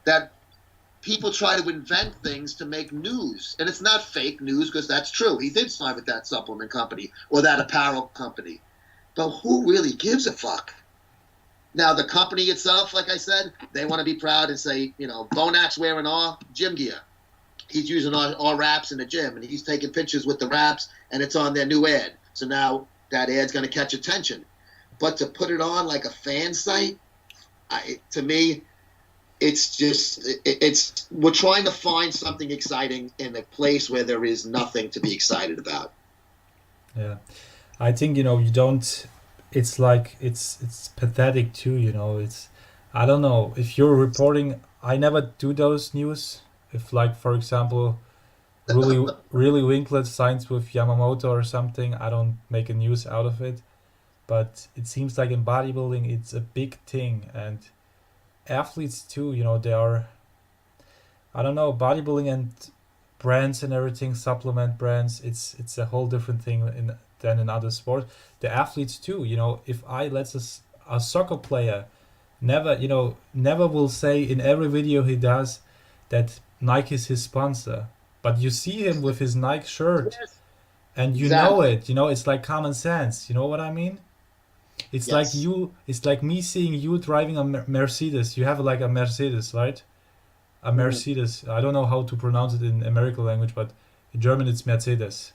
that people try to invent things to make news. And it's not fake news, because that's true. He did sign with that supplement company or that apparel company. But who really gives a fuck? Now, the company itself, like I said, they want to be proud and say, Bonac's wearing our gym gear. He's using our wraps in the gym, and he's taking pictures with the wraps, and it's on their new ad. So now that ad's going to catch attention. But to put it on like a fan site, to me, we're trying to find something exciting in a place where there is nothing to be excited about. Yeah, I think you don't. It's like it's pathetic too. It's I don't know if you're reporting. I never do those news. If like for example, really Winklet signs with Yamamoto or something, I don't make a news out of it. But it seems like in bodybuilding, it's a big thing, and athletes too. They are. I don't know, bodybuilding and brands and everything, supplement brands. It's a whole different thing than in other sports. The athletes too. If I let's a soccer player never will say in every video he does that Nike is his sponsor, but you see him with his Nike shirt, Yes, and you know exactly. it. It's like common sense. You know what I mean? It's like Yes. you. It's like me seeing you driving a Mercedes. You have like a Mercedes, right? A Mhm. Mercedes. I don't know how to pronounce it in American language, but in German it's Mercedes.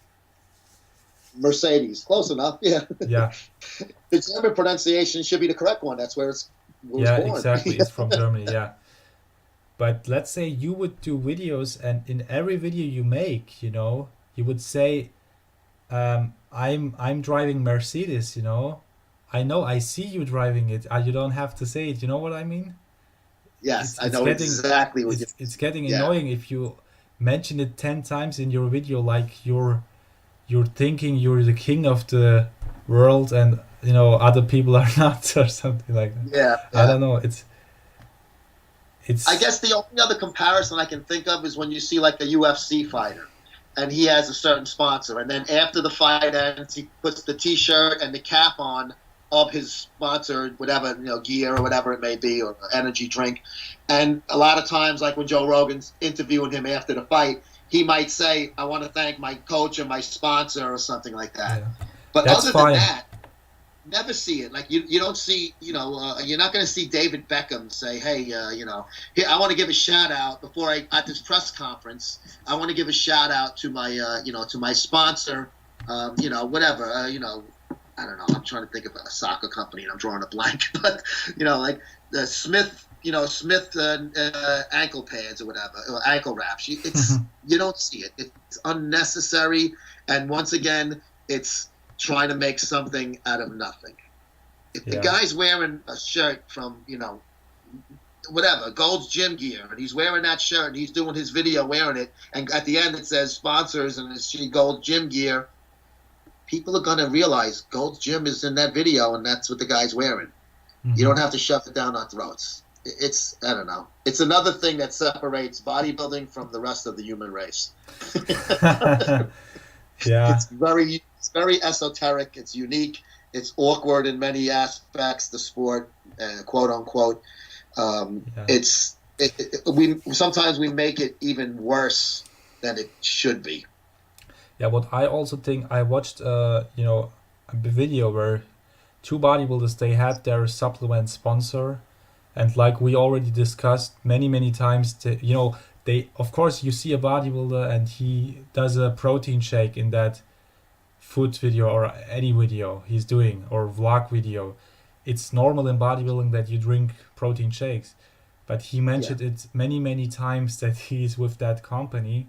Mercedes. Close enough. Yeah. Yeah, The German pronunciation should be the correct one. That's where it was yeah, born. exactly. It's from Germany. Yeah, but let's say you would do videos, and in every video you make, you would say, I'm driving Mercedes. I know I see you driving it. You don't have to say it. You know what I mean? Yes, It's I it's know getting exactly what you. it's getting Yeah. annoying if you mention it 10 times in your video, like you're thinking you're the king of the world, and other people are not, or something like that. Yeah. I Yeah. don't know. I It's guess the only other comparison I can think of is when you see like a UFC fighter, and he has a certain sponsor, and then after the fight ends, he puts the T-shirt and the cap on of his sponsored whatever gear or whatever it may be, or energy drink. And a lot of times, like when Joe Rogan's interviewing him after the fight, he might say, "I want to thank my coach and my sponsor," or something like that. Yeah, But that's other than fine. that, never see it. Like you don't see, you're not going to see David Beckham say, "Hey, here I want to give a shout out before I at this press conference. I want to give a shout out to my, to my sponsor, whatever, I don't know. I'm trying to think of a soccer company, and I'm drawing a blank. But like the Smith, Smith ankle pads or whatever, or ankle wraps. You don't see it. It's unnecessary, and once again, it's trying to make something out of nothing. If the Yeah, guy's wearing a shirt from, whatever, Gold's Gym Gear, and he's wearing that shirt, and he's doing his video wearing it, and at the end it says sponsors, and it's Gold's Gym Gear, people are going to realize Gold's Gym is in that video, and that's what the guy's wearing. You hmm don't have to shove it down our throats. I don't know. It's another thing that separates bodybuilding from the rest of the human race. yeah, It's very esoteric. It's unique. It's awkward in many aspects. The sport, quote unquote. yeah, We sometimes we make it even worse than it should be. yeah. What I also think, I watched, a video where two bodybuilders, they had their supplement sponsor, and like we already discussed many times, they, of course, you see a bodybuilder and he does a protein shake in that food video or any video he's doing or vlog video. It's normal in bodybuilding that you drink protein shakes, but he Yeah, mentioned it many times that he's with that company,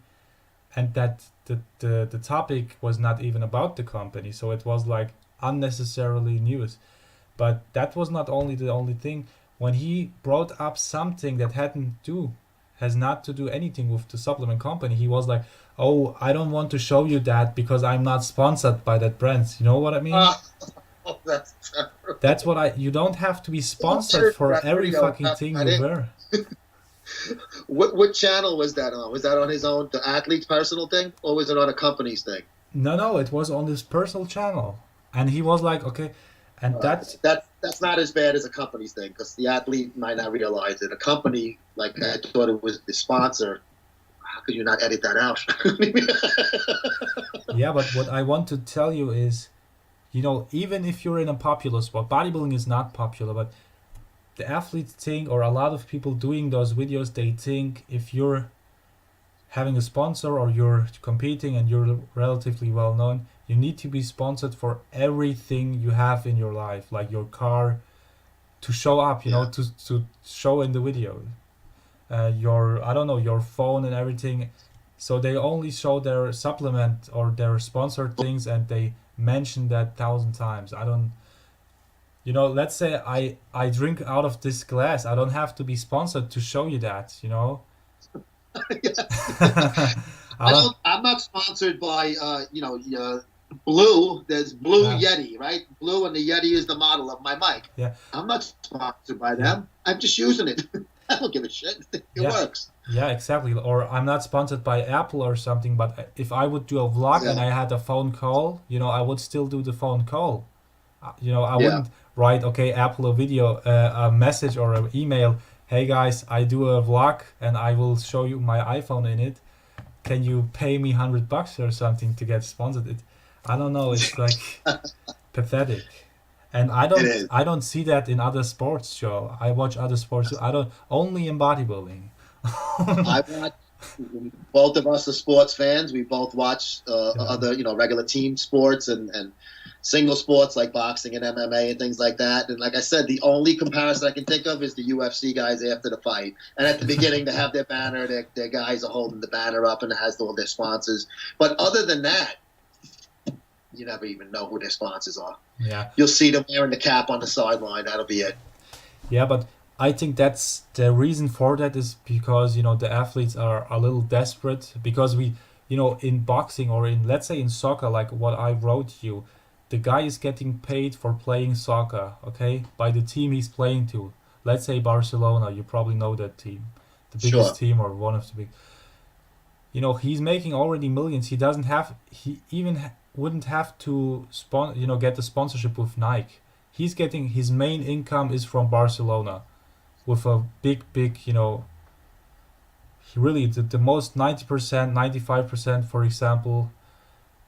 and that the topic was not even about the company, so it was like unnecessarily news. But that was not only the only thing. When he brought up something that hadn't do has not to do anything with the supplement company, he was like, "Oh, I don't want to show you that because I'm not sponsored by that brand." You know what I mean? oh, that's That's terrible. what I. You don't have to be Who sponsored edited for that every video and fucking got thing that you in? wear. What channel was that on? Was that on his own, the athlete's personal thing, or was it on a company's thing? No, it was on his personal channel, and he was like, "Okay," and that's That's not as bad as a company's thing because the athlete might not realize it. A company, like I thought it was the sponsor. How could you not edit that out? yeah. But what I want to tell you is, even if you're in a popular sport, bodybuilding is not popular, but the athletes think, or a lot of people doing those videos, they think if you're having a sponsor or you're competing and you're relatively well known, you need to be sponsored for everything you have in your life, like your car, to show up, Yeah, to show in the video, your, I don't know, your phone and everything. So they only show their supplement or their sponsored things, and they mention that thousand times. I don't, let's say I drink out of this glass. I don't have to be sponsored to show you that. I I don't. don't. I'm not sponsored by Blue. There's Blue Yeah, Yeti, right? Blue and the Yeti is the model of my mic. yeah, I'm not sponsored by yeah, them. I'm just using it. I don't give a shit. It yeah, works. yeah, exactly. Or I'm not sponsored by Apple or something, but if I would do a vlog and Yeah, I had a phone call, I would still do the phone call. I yeah. wouldn't write, okay, Apple a video, a message or an email. Hey guys, I do a vlog and I will show you my iPhone in it. Can you pay me $100 or something to get sponsored? I don't know. It's like pathetic, and I It don't is. I don't see that in other sports. Joe, I watch other sports too. I don't, only in bodybuilding. I watch. Both of us are sports fans. We both watch Yeah, other, regular team sports and single sports like boxing and MMA and things like that. And like I said, the only comparison I can think of is the UFC guys after the fight. And at the beginning, they have their banner. Their guys are holding the banner up and it has all their sponsors. But other than that, you never even know who their sponsors are. yeah, You'll see them wearing the cap on the sideline. That'll be it. yeah. But I think that's the reason for that is because the athletes are a little desperate because in boxing or in, let's say, in soccer, like what I wrote you, the guy is getting paid for playing soccer, okay, by the team he's playing to. Let's say Barcelona, you probably know that team, the biggest Sure. team or one of the big. He's making already millions. He doesn't have, he even wouldn't have to get the sponsorship with Nike. He's getting, his main income is from Barcelona with a big, really the most 90%, 95%, for example.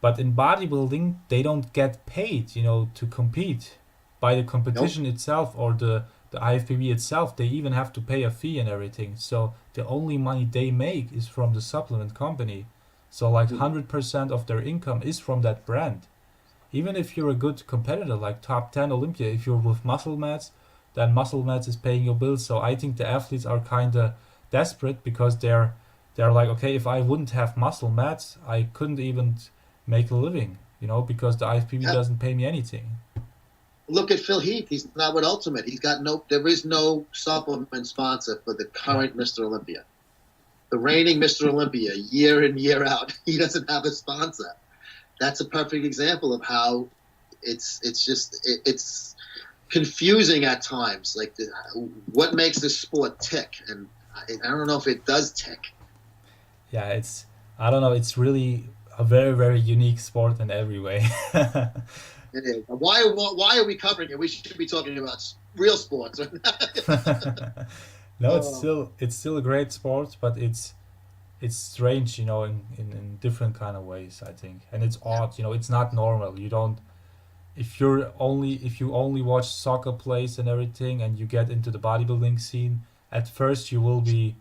But in bodybuilding, they don't get paid, to compete by the Nope. competition itself or the IFBB itself. They even have to pay a fee and everything. So the only money they make is from the supplement company. So like Mhm. 100% of their income is from that brand. Even if you're a good competitor, like top 10 Olympia, if you're with Muscle Mats, then Muscle Mats is paying your bills. So I think the athletes are kind of desperate because they're like, okay, if I wouldn't have Muscle Mats, I couldn't even make a living, because the IFPB Yeah. doesn't pay me anything. Look at Phil Heath. He's not with Ultimate. He's got no. There is no supplement sponsor for the Yeah, current Mr. Olympia. The reigning Mr. Olympia, year in year out, he doesn't have a sponsor. That's a perfect example of how it's confusing at times. Like what makes this sport tick, and I don't know if it does tick. yeah, I don't know, it's really a very unique sport in every way. It is. Why are we covering it? We should be talking about real sports. No, Oh, it's still a great sport, but it's strange, in different kind of ways, I think. And it's yeah. odd, it's not normal. You don't, if you only watch soccer plays and everything and you get into the bodybuilding scene, at first you will be,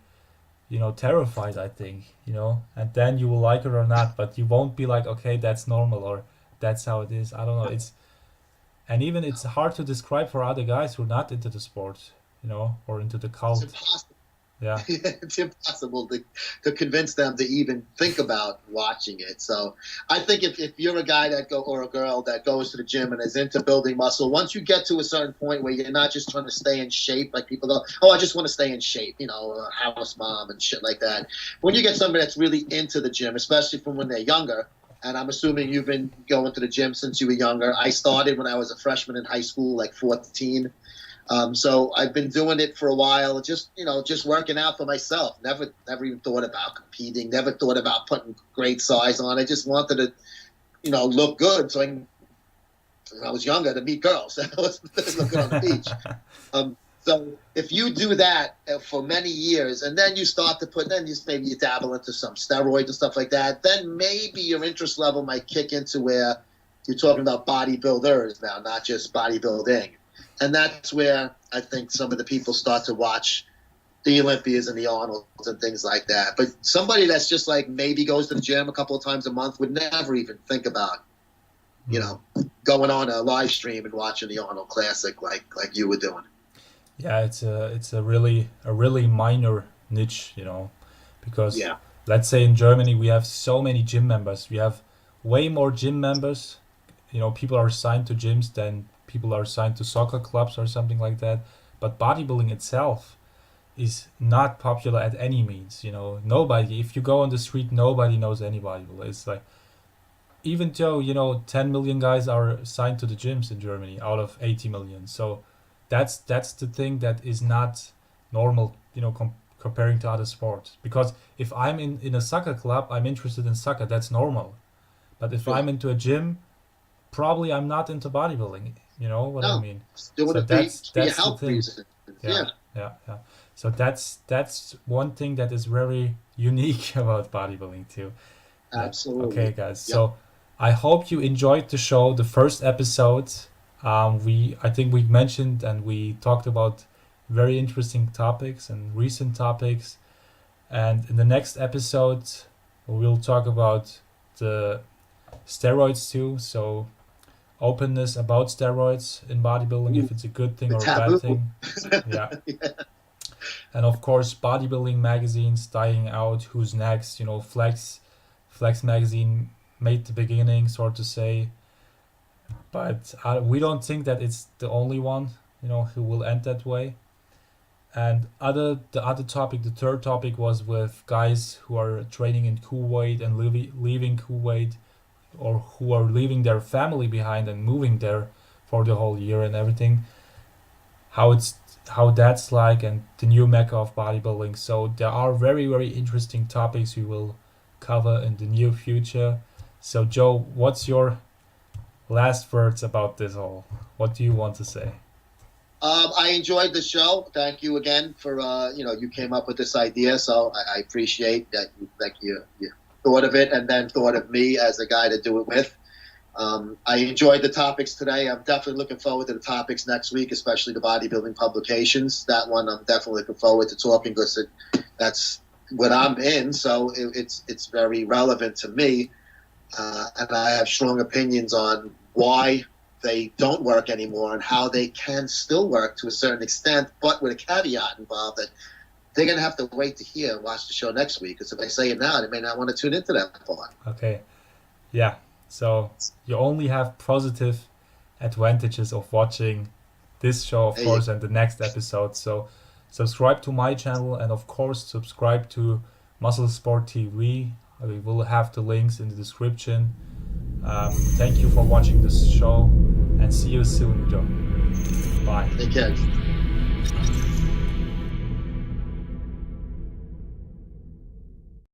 terrified, I think, and then you will like it or not, but you won't be like, okay, that's normal or that's how it is. I don't know. And even it's hard to describe for other guys who are not into the sport, or into the It's cult. impossible. Yeah. It's impossible to convince them to even think about watching it. So I think if you're a guy or a girl that goes to the gym and is into building muscle, once you get to a certain point where you're not just trying to stay in shape, like people go, oh, I just want to stay in shape, house mom and shit like that. When you get somebody that's really into the gym, especially from when they're younger, and I'm assuming you've been going to the gym since you were younger. I started when I was a freshman in high school, like 14. So I've been doing it for a while, just working out for myself. Never even thought about competing. Never thought about putting great size on. I just wanted to, look good. So when I was younger, to meet girls. I was look good on the beach. So if you do that for many years, and then you start to maybe you dabble into some steroids and stuff like that, then maybe your interest level might kick into where you're talking about bodybuilders now, not just bodybuilding. And that's where I think some of the people start to watch the Olympias and the Arnolds and things like that. But somebody that's just like maybe goes to the gym a couple of times a month would never even think about, going on a live stream and watching the Arnold Classic like you were doing. Yeah, it's a really minor niche, because Yeah. let's say in Germany we have so many gym members. We have way more gym members. People are signed to gyms than people are signed to soccer clubs or something like that. But bodybuilding itself is not popular at any means. Nobody. If you go on the street, nobody knows any bodybuilder. It's like, even though 10 million guys are signed to the gyms in Germany out of 80 million. So that's the thing that is not normal, comparing to other sports. Because if I'm in a soccer club, I'm interested in soccer. That's normal. But if Yeah. I'm into a gym, probably I'm not into bodybuilding. You know what I No, mean? doing So it for your that's the health thing. reasons. Yeah, Yeah, yeah. So that's one thing that is very unique about bodybuilding too. That okay, absolutely. guys. Yep. So I hope you enjoyed the show, the first episode. I think we mentioned and we talked about very interesting topics and recent topics. And in the next episode, we'll talk about the steroids too. So openness about steroids in bodybuilding, Ooh, if it's a good thing the or a bad taboo. thing. Yeah. And of course, bodybuilding magazines dying out. Who's next? Flex magazine made the beginning, so to say. But we don't think that it's the only one, who will end that way. And the other topic, the third topic, was with guys who are training in Kuwait and leaving Kuwait, or who are leaving their family behind and moving there for the whole year and everything. How that's like, and the new mecca of bodybuilding. So there are very, very interesting topics we will cover in the near future. So Joe, what's your last words about this all? What do you want to say? I enjoyed the show. Thank you again for you came up with this idea, so I appreciate that. You thought of it and then thought of me as a guy to do it with. I enjoyed the topics today. I'm definitely looking forward to the topics next week, especially the bodybuilding publications. That one I'm definitely looking forward to talking, because that's what I'm in, so it's very relevant to me, and I have strong opinions on why they don't work anymore and how they can still work to a certain extent, but with a caveat involved that they're going to have to wait to hear and watch the show next week, because if I say it now, they may not want to tune into that part. Okay. Yeah. So you only have positive advantages of watching this show, of There you course, and the next episode. So subscribe to my channel, and of course subscribe to Muscle Sport TV. We will have the links in the description. Thank you for watching this show, and see you soon, Joe. Bye. Take care.